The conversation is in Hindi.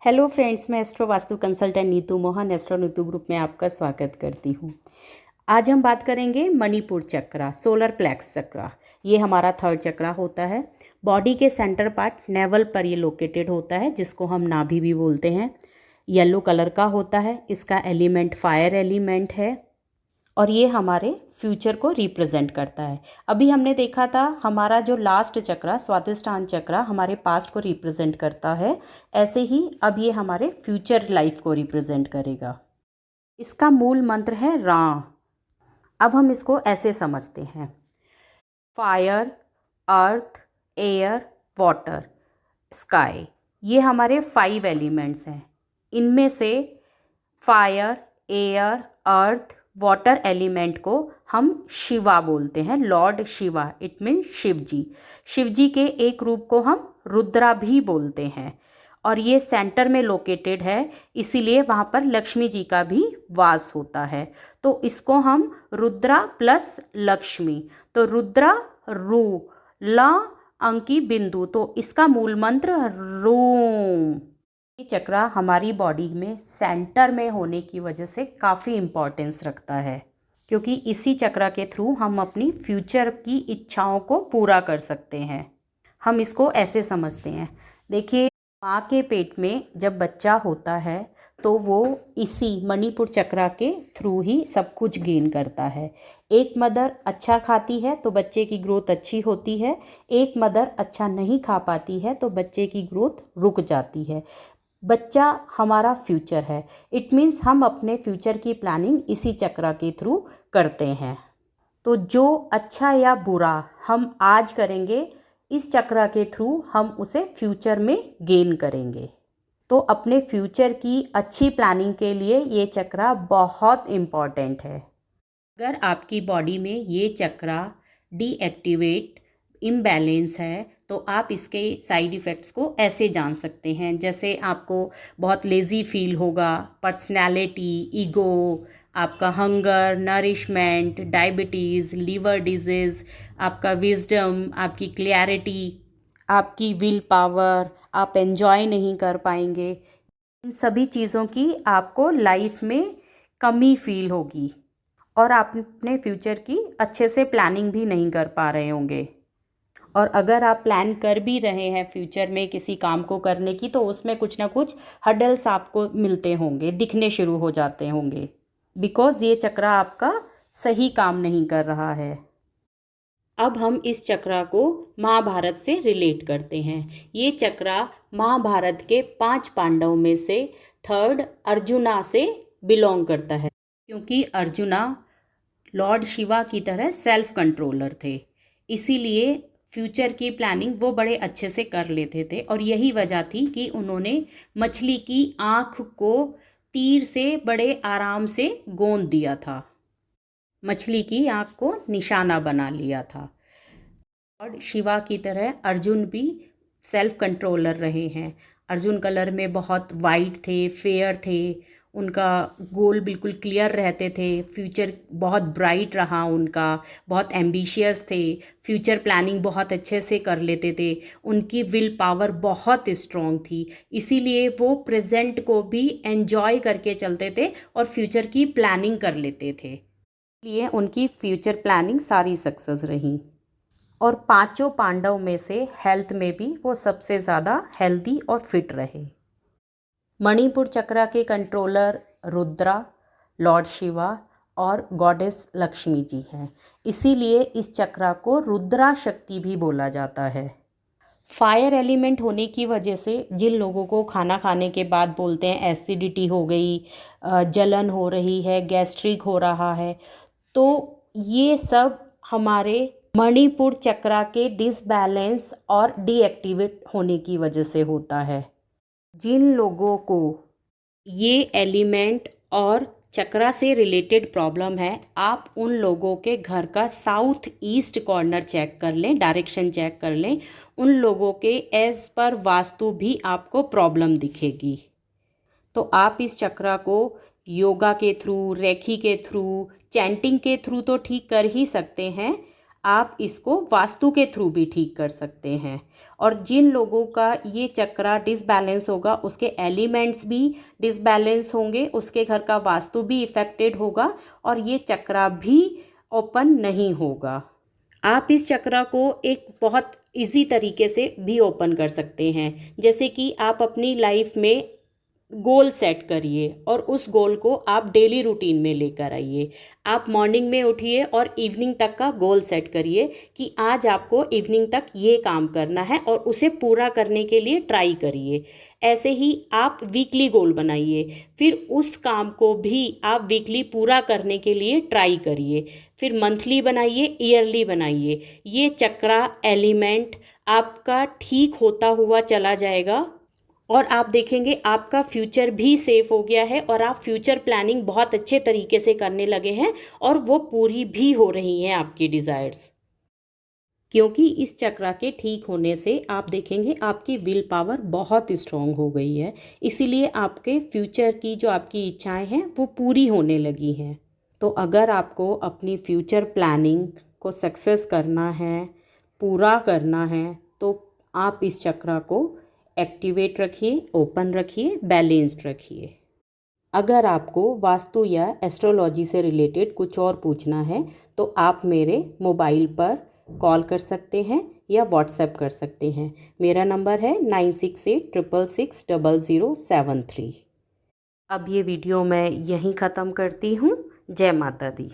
हेलो फ्रेंड्स, मैं astro vastu consultant Neetu Mohan astro Neetu group में आपका स्वागत करती हूँ। आज हम बात करेंगे मणिपुर चक्रा, सोलर प्लेक्स चक्रा। ये हमारा थर्ड चक्रा होता है। बॉडी के सेंटर पार्ट नेवल पर ये लोकेटेड होता है, जिसको हम नाभि भी बोलते हैं। येलो कलर का होता है। इसका एलिमेंट फायर एलिमेंट है और ये हमारे फ्यूचर को रिप्रेजेंट करता है। अभी हमने देखा था हमारा जो लास्ट चक्रा स्वादिष्टान चक्रा हमारे पास्ट को रिप्रेजेंट करता है, ऐसे ही अब ये हमारे फ्यूचर लाइफ को रिप्रेजेंट करेगा। इसका मूल मंत्र है रा। अब हम इसको ऐसे समझते हैं, fire, earth, air, water, sky, ये हमारे 5 एलिमेंट्स हैं। इनमें से fire, air, earth, water element को हम शिवा बोलते हैं, lord Shiva. It means Shiv ji. Shiv ji के एक रूप को हम रुद्रा भी बोलते हैं और ये सेंटर में लोकेटेड है, इसीलिए वहाँ पर लक्ष्मी जी का भी वास होता है। तो इसको हम रुद्रा प्लस लक्ष्मी, तो रुद्रा रू, ला अंकी बिंदु, तो इसका मूल मंत्र रूम। ये चक्रा हमारी बॉडी में सेंटर में होने की वजह से काफ़ी इम्पोर्टेंस रखता है, क्योंकि इसी चक्रा के थ्रू हम अपनी फ्यूचर की इच्छाओं को पूरा कर सकते हैं। हम इसको ऐसे समझते हैं, देखिए, माँ के पेट में जब बच्चा होता है तो वो इसी मणिपुर चक्रा के थ्रू ही सब कुछ गेन करता है। एक मदर अच्छा खाती है तो बच्चे की ग्रोथ अच्छी होती है, एक मदर अच्छा नहीं खा पाती है तो बच्चे की ग्रोथ रुक जाती है। बच्चा हमारा फ्यूचर है। इट मीन्स हम अपने फ्यूचर की प्लानिंग इसी चक्रा के थ्रू करते हैं। तो जो अच्छा या बुरा हम आज करेंगे, इस चक्रा के थ्रू हम उसे फ्यूचर में गेन करेंगे। तो अपने फ्यूचर की अच्छी प्लानिंग के लिए ये चक्रा बहुत इम्पॉर्टेंट है। अगर आपकी बॉडी में ये चक्रा डीएक्टिवेट, इम्बैलेंस है, तो आप इसके साइड इफ़ेक्ट्स को ऐसे जान सकते हैं, जैसे आपको बहुत लेज़ी फील होगा, पर्सनैलिटी, ईगो, आपका hunger, nourishment, diabetes, liver disease, आपका विजडम, आपकी क्लैरिटी, आपकी विल पावर, आप एंजॉय नहीं कर पाएंगे। इन सभी चीज़ों की आपको लाइफ में कमी फील होगी और आप अपने फ्यूचर की अच्छे से प्लानिंग भी नहीं कर पा रहे होंगे। और अगर आप प्लान कर भी रहे हैं फ्यूचर में किसी काम को करने की, तो उसमें कुछ ना कुछ हडल्स आपको मिलते होंगे, दिखने शुरू हो जाते होंगे, बिकॉज़ ये चक्रा आपका सही काम नहीं कर रहा है। अब हम इस चक्रा को महाभारत से रिलेट करते हैं। ये चक्रा महाभारत के 5 पांडवों में से थर्ड अर्जुना से बिलोंग करता है, क्योंकि अर्जुना लॉर्ड शिवा की तरह सेल्फ कंट्रोलर थे, इसीलिए फ्यूचर की प्लानिंग वो बड़े अच्छे से कर लेते थे। और यही वजह थी कि उन्होंने मछली की आँख को तीर से बड़े आराम से गोंद दिया था, मछली की आँख को निशाना बना लिया था। और शिवा की तरह अर्जुन भी सेल्फ कंट्रोलर रहे हैं। अर्जुन कलर में बहुत वाइट थे, फेयर थे, उनका गोल बिल्कुल क्लियर रहते थे, फ्यूचर बहुत ब्राइट रहा उनका, बहुत एम्बिशियस थे, फ्यूचर प्लानिंग बहुत अच्छे से कर लेते थे, उनकी विल पावर बहुत स्ट्रॉन्ग थी, इसीलिए वो प्रेजेंट को भी एंजॉय करके चलते थे और फ्यूचर की प्लानिंग कर लेते थे, इसलिए उनकी फ्यूचर प्लानिंग सारी सक्सेस रही। और 5 पांडव में से हेल्थ में भी वो सबसे ज़्यादा हेल्दी और फिट रहे। मणिपुर चक्रा के कंट्रोलर रुद्रा, लॉर्ड शिवा और गॉडेस लक्ष्मी जी हैं, इसीलिए इस चक्रा को रुद्रा शक्ति भी बोला जाता है। फायर एलिमेंट होने की वजह से जिन लोगों को खाना खाने के बाद बोलते हैं एसिडिटी हो गई, जलन हो रही है, गैस्ट्रिक हो रहा है, तो ये सब हमारे मणिपुर चक्रा के डिसबैलेंस और डीएक्टिवेट होने की वजह से होता है। जिन लोगों को ये एलिमेंट और चक्रा से रिलेटेड प्रॉब्लम है, आप उन लोगों के घर का साउथ ईस्ट कॉर्नर चेक कर लें, डायरेक्शन चेक कर लें, उन लोगों के एज पर वास्तु भी आपको प्रॉब्लम दिखेगी। तो आप इस चक्रा को योगा के थ्रू, रेखी के थ्रू, चैंटिंग के थ्रू तो ठीक कर ही सकते हैं। आप इसको वास्तु के थ्रू भी ठीक कर सकते हैं। और जिन लोगों का ये चक्रा डिसबैलेंस होगा, उसके एलिमेंट्स भी डिसबैलेंस होंगे, उसके घर का वास्तु भी इफ़ेक्टेड होगा और ये चक्रा भी ओपन नहीं होगा। आप इस चक्रा को एक बहुत इजी तरीके से भी ओपन कर सकते हैं। जैसे कि आप अपनी लाइफ में गोल सेट करिए और उस गोल को आप डेली रूटीन में लेकर आइए। आप मॉर्निंग में उठिए और इवनिंग तक का गोल सेट करिए कि आज आपको इवनिंग तक ये काम करना है और उसे पूरा करने के लिए ट्राई करिए। ऐसे ही आप वीकली गोल बनाइए, फिर उस काम को भी आप वीकली पूरा करने के लिए ट्राई करिए। फिर मंथली बनाइए, ईयरली बनाइए। ये चक्रा एलिमेंट आपका ठीक होता हुआ चला जाएगा और आप देखेंगे आपका फ्यूचर भी सेफ हो गया है और आप फ्यूचर प्लानिंग बहुत अच्छे तरीके से करने लगे हैं और वो पूरी भी हो रही हैं आपकी डिज़ायर्स। क्योंकि इस चक्रा के ठीक होने से आप देखेंगे आपकी विल पावर बहुत स्ट्रांग हो गई है, इसीलिए आपके फ्यूचर की जो आपकी इच्छाएं हैं वो पूरी होने लगी हैं। तो अगर आपको अपनी फ्यूचर प्लानिंग को सक्सेस करना है, पूरा करना है, तो आप इस चक्रा को एक्टिवेट रखिए, ओपन रखिए, बैलेंस्ड रखिए। अगर आपको वास्तु या एस्ट्रोलॉजी से रिलेटेड कुछ और पूछना है तो आप मेरे मोबाइल पर कॉल कर सकते हैं या व्हाट्सएप कर सकते हैं। मेरा नंबर है 9686660073। अब ये वीडियो मैं यहीं ख़त्म करती हूँ। जय माता दी।